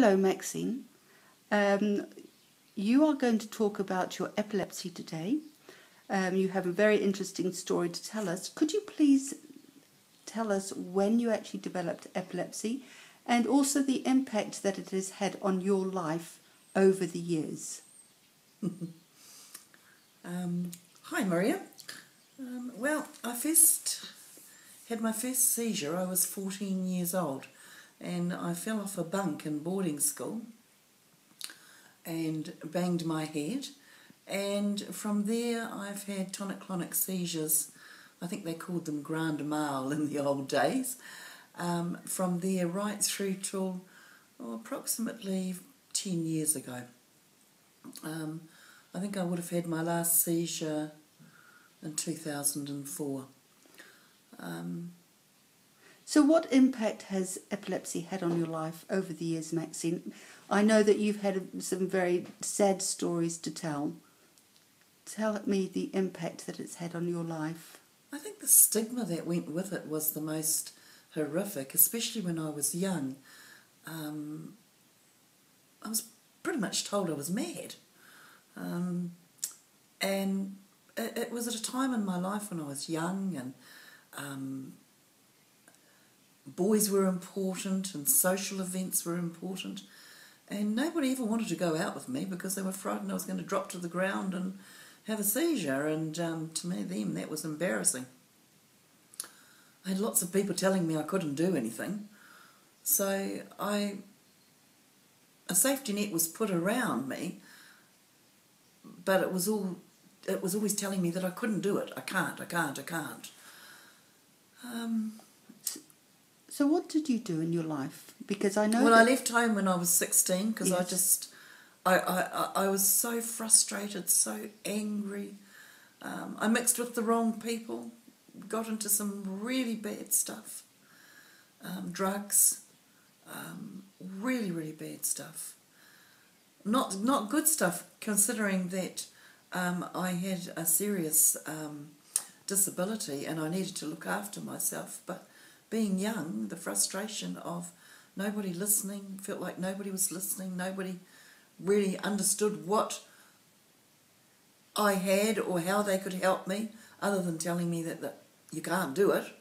Hello, Maxine. Um, you are going to talk about your epilepsy today. You have a very interesting story to tell us. Could you please tell us when you actually developed epilepsy and also the impact that it has had on your life over the years? Hi, Maria. Well, I first had my first seizure. I was 14 years old, and I fell off a bunk in boarding school and banged my head. And from there, I've had tonic-clonic seizures. I think they called them grand mal in the old days. From there right through till approximately 10 years ago. I think I would have had my last seizure in 2004. So what impact has epilepsy had on your life over the years, Maxine? I know that you've had some very sad stories to tell. Tell me the impact that it's had on your life. I think the stigma that went with it was the most horrific, especially when I was young. I was pretty much told I was mad. And it was at a time in my life when I was young and boys were important and social events were important, and nobody ever wanted to go out with me because they were frightened I was going to drop to the ground and have a seizure, and to them that was embarrassing. I had lots of people telling me I couldn't do anything, so a safety net was put around me, but it was always telling me that I couldn't do it. I can't. So what did you do in your life? Because I know I left home when I was 16 because Yes. I was so frustrated, so angry. I mixed with the wrong people, got into some really bad stuff, drugs, really, really bad stuff. Not good stuff, considering that I had a serious disability and I needed to look after myself. But being young, the frustration of nobody listening, felt like nobody was listening, nobody really understood what I had or how they could help me, other than telling me that you can't do it.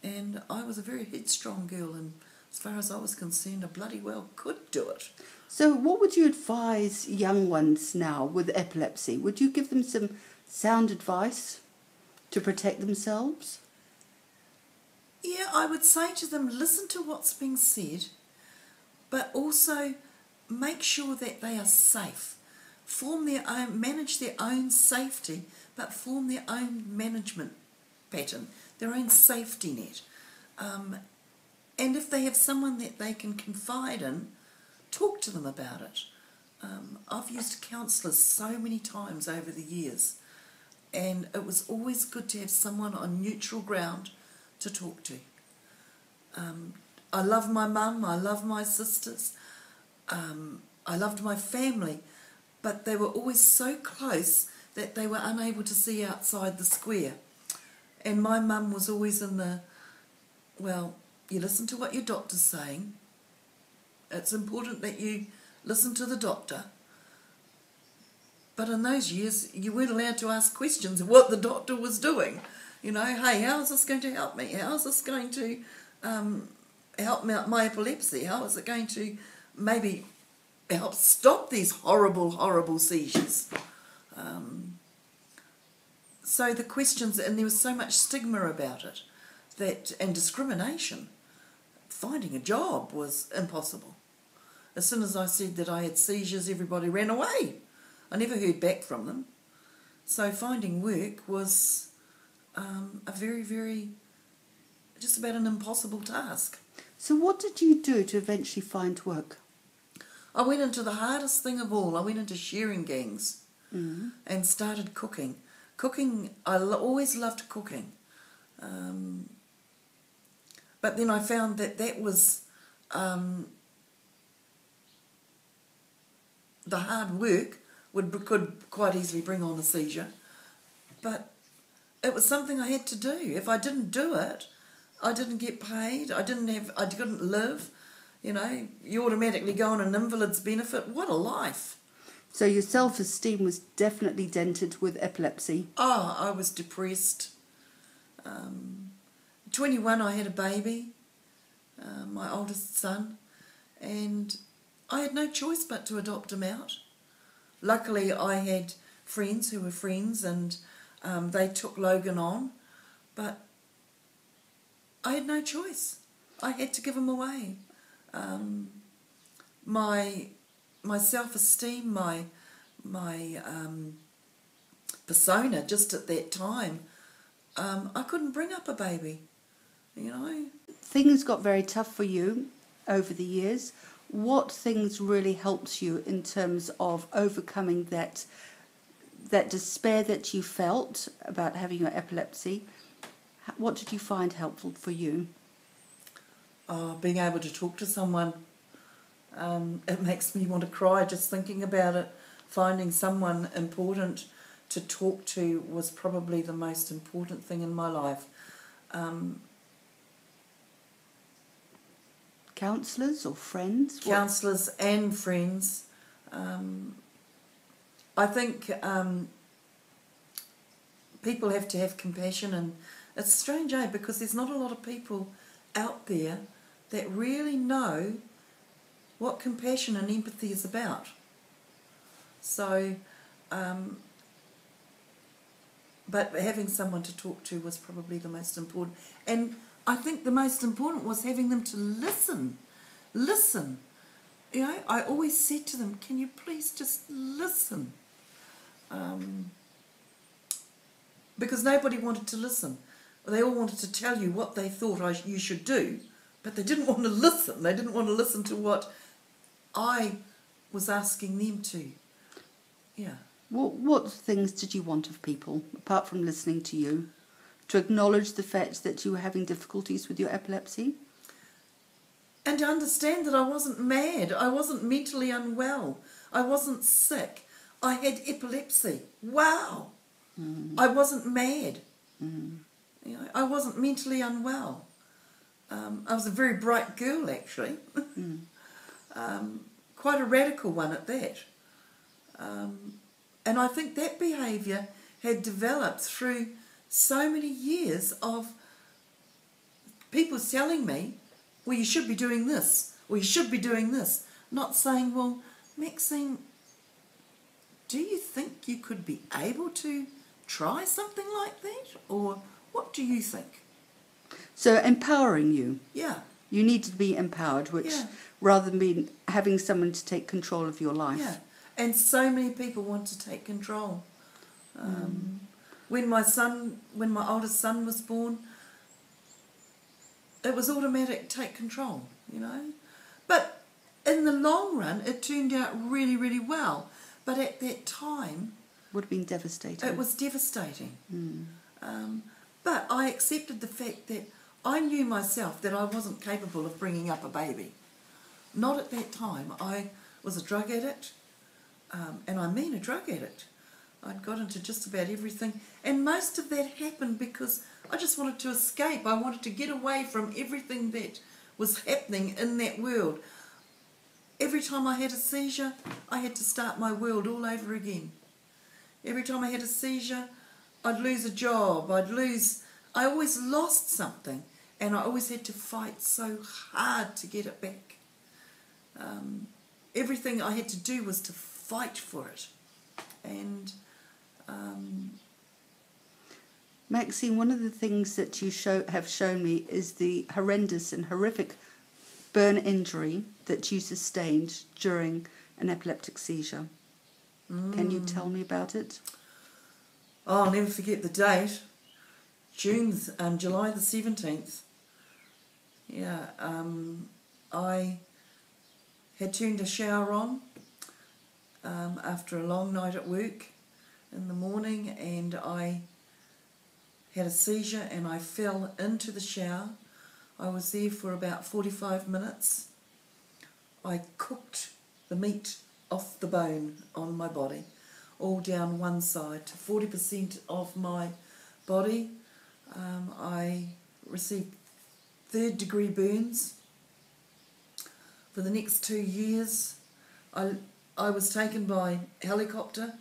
And I was a very headstrong girl, and as far as I was concerned, I bloody well could do it. So what would you advise young ones now with epilepsy? Would you give them some sound advice to protect themselves? Yeah, I would say to them, listen to what's being said, but also make sure that they are safe. Manage their own safety, but form their own management pattern, their own safety net. And if they have someone that they can confide in, talk to them about it. I've used counsellors so many times over the years, and it was always good to have someone on neutral ground to talk to. I love my mum, I love my sisters, I loved my family, but they were always so close that they were unable to see outside the square. And my mum was always in you listen to what your doctor's saying. It's important that you listen to the doctor. But in those years, you weren't allowed to ask questions of what the doctor was doing. You know, hey, how is this going to help me? How is this going to help me out my epilepsy? How is it going to maybe help stop these horrible, horrible seizures? So the questions, and there was so much stigma about it, and discrimination. Finding a job was impossible. As soon as I said that I had seizures, everybody ran away. I never heard back from them. So finding work was a very, very, just about an impossible task. So what did you do to eventually find work? I went into the hardest thing of all. I went into shearing gangs and started cooking. I always loved cooking. But then I found that was the hard work could quite easily bring on a seizure. But it was something I had to do. If I didn't do it, I didn't get paid. I couldn't live. You know, you automatically go on an invalid's benefit. What a life. So your self-esteem was definitely dented with epilepsy. Oh, I was depressed. 21, I had a baby, my oldest son, and I had no choice but to adopt him out. Luckily, I had friends who were friends, and they took Logan on, but I had no choice. I had to give him away. My self-esteem, my persona just at that time, I couldn't bring up a baby, you know. Things got very tough for you over the years. What things really helped you in terms of overcoming that despair that you felt about having your epilepsy? What did you find helpful for you? Being able to talk to someone. It makes me want to cry just thinking about it. Finding someone important to talk to was probably the most important thing in my life. Counsellors or friends? Counsellors and friends. I think people have to have compassion, and it's strange, because there's not a lot of people out there that really know what compassion and empathy is about. So, but having someone to talk to was probably the most important. And I think the most important was having them to listen. Listen. You know, I always said to them, can you please just listen? Because nobody wanted to listen. They all wanted to tell you what they thought you should do, but they didn't want to listen. They didn't want to listen to what I was asking them to. Yeah. What things did you want of people, apart from listening to you? To acknowledge the fact that you were having difficulties with your epilepsy? And to understand that I wasn't mad. I wasn't mentally unwell. I wasn't sick. I had epilepsy. Wow. I wasn't mad. You know, I wasn't mentally unwell. I was a very bright girl, actually. Quite a radical one at that. And I think that behaviour had developed through so many years of people telling me, well, you should be doing this, or you should be doing this. Not saying, well, Maxine, do you think you could be able to try something like that? Or what do you think? So empowering you. Yeah. You need to be empowered, which rather than having someone to take control of your life. Yeah. And so many people want to take control. When my oldest son was born, it was automatic, take control, you know. But in the long run, it turned out really, really well. But at that time, would have been devastating. It was devastating. But I accepted the fact that I knew myself that I wasn't capable of bringing up a baby. Not at that time. I was a drug addict, and I mean a drug addict. I'd got into just about everything, and most of that happened because I just wanted to escape. I wanted to get away from everything that was happening in that world. Every time I had a seizure, I had to start my world all over again. Every time I had a seizure, I'd lose a job, I always lost something, and I always had to fight so hard to get it back. Everything I had to do was to fight for it. And Maxine, one of the things that you have shown me is the horrendous and horrific burn injury that you sustained during an epileptic seizure. Can you tell me about it? Oh, I'll never forget the date. July the 17th. Yeah, I had turned a shower on after a long night at work in the morning, and I had a seizure and I fell into the shower. I was there for about 45 minutes. I cooked the meat off the bone on my body, all down one side to 40% of my body. I received third-degree burns. For the next 2 years, I was taken by helicopter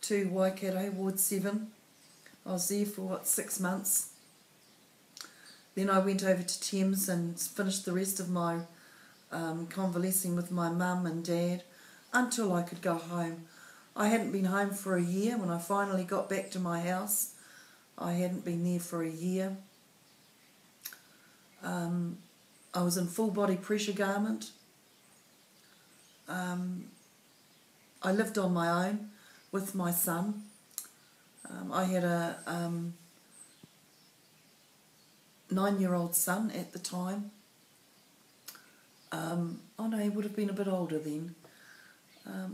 to Waikato, Ward 7. I was there for, 6 months. Then I went over to Thames and finished the rest of my convalescing with my mum and dad until I could go home. I hadn't been home for a year. When I finally got back to my house, I hadn't been there for a year. I was in full body pressure garment. I lived on my own with my son. I had a 9-year-old son at the time. Oh no, he would have been a bit older then.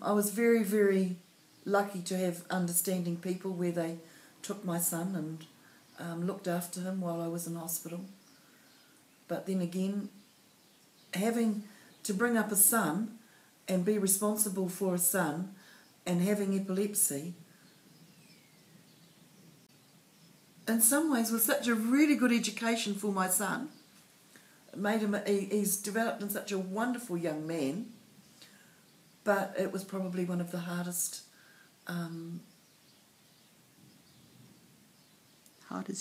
I was very, very lucky to have understanding people where they took my son and looked after him while I was in hospital. But then again, having to bring up a son and be responsible for a son and having epilepsy, in some ways was such a really good education for my son. It made him, he's developed in such a wonderful young man, but it was probably one of the hardest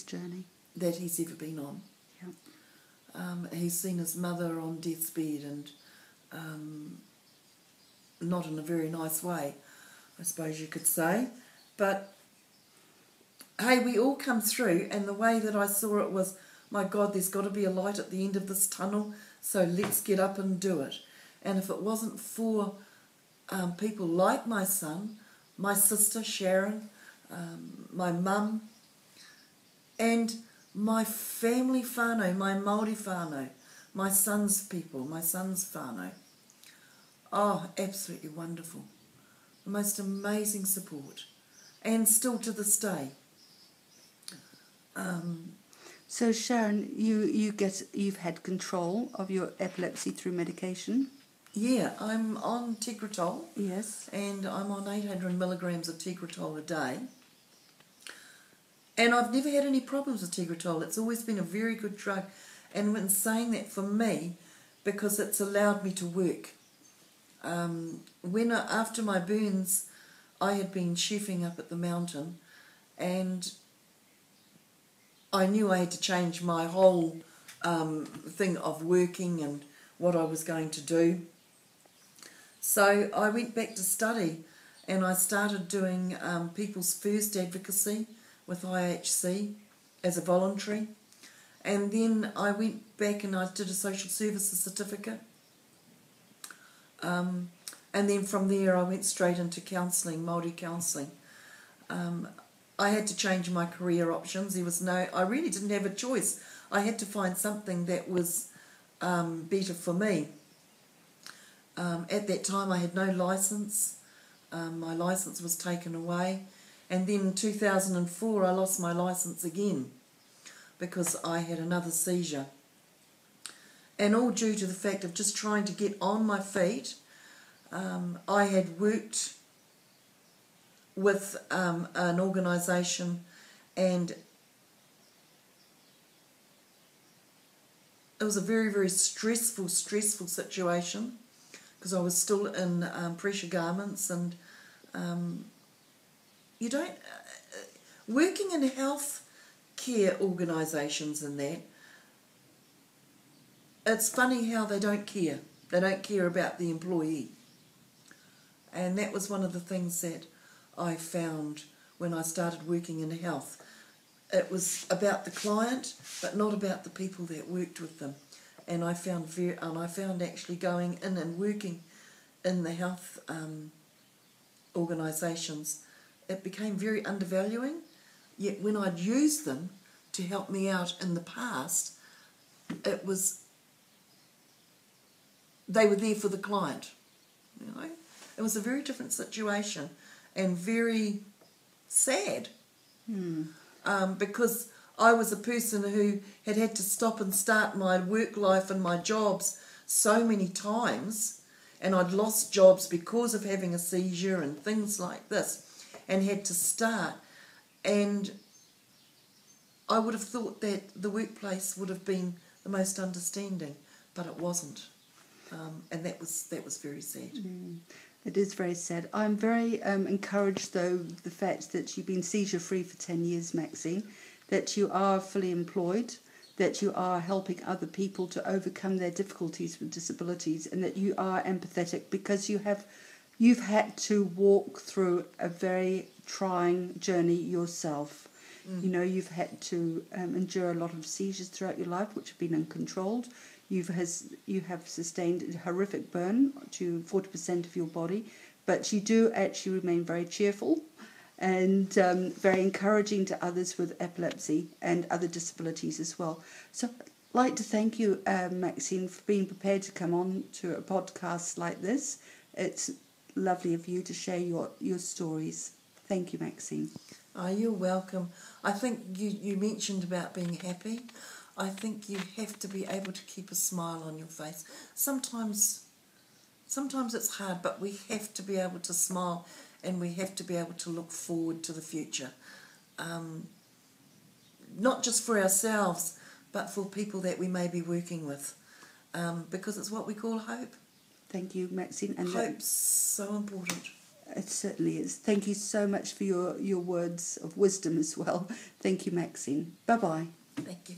journey that he's ever been on. Yeah. He's seen his mother on death's bed and not in a very nice way, I suppose you could say. But hey, we all come through, and the way that I saw it was, my God, there's got to be a light at the end of this tunnel, so let's get up and do it. And if it wasn't for people like my son, my sister Sharon, my mum, and my family whānau, my Māori whānau, my son's people, my son's whānau. Oh, absolutely wonderful. The most amazing support. And still to this day. So Sharon, you've had control of your epilepsy through medication? Yeah, I'm on Tegretol. Yes. And I'm on 800 milligrams of Tegretol a day. And I've never had any problems with Tegretol. It's always been a very good drug. And when saying that, for me, because it's allowed me to work. After my burns, I had been chefing up at the mountain, and I knew I had to change my whole thing of working and what I was going to do. So I went back to study, and I started doing People's First Advocacy with IHC as a voluntary. And then I went back and I did a social services certificate. And then from there I went straight into counselling, Māori counselling. I had to change my career options. I really didn't have a choice. I had to find something that was better for me. At that time I had no licence. My licence was taken away. And then in 2004 I lost my licence again because I had another seizure. And all due to the fact of just trying to get on my feet. I had worked with an organisation, and it was a very, very stressful situation because I was still in pressure garments, and you don't... working in health care organisations and that, it's funny how they don't care. They don't care about the employee. And that was one of the things that I found when I started working in health. It was about the client, but not about the people that worked with them. And I found actually going in and working in the health organisations, it became very undervaluing. Yet when I'd used them to help me out in the past, they were there for the client. You know, it was a very different situation and very sad. Because I was a person who had to stop and start my work life and my jobs so many times, and I'd lost jobs because of having a seizure and things like this, and had to start. And I would have thought that the workplace would have been the most understanding, but it wasn't. and that was very sad. It is very sad. I'm very encouraged, though, the fact that you've been seizure-free for 10 years, Maxine, that you are fully employed, that you are helping other people to overcome their difficulties with disabilities, and that you are empathetic because you've had to walk through a very trying journey yourself. You know, you've had to endure a lot of seizures throughout your life, which have been uncontrolled. You have sustained a horrific burn to 40% of your body, but you do actually remain very cheerful and very encouraging to others with epilepsy and other disabilities as well. So I'd like to thank you, Maxine, for being prepared to come on to a podcast like this. It's lovely of you to share your stories. Thank you, Maxine. Oh, you're welcome. I think you mentioned about being happy. I think you have to be able to keep a smile on your face. Sometimes it's hard, but we have to be able to smile and we have to be able to look forward to the future. Not just for ourselves, but for people that we may be working with, because it's what we call hope. Thank you, Maxine. And hope's so important. It certainly is. Thank you so much for your words of wisdom as well. Thank you, Maxine. Bye-bye. Thank you.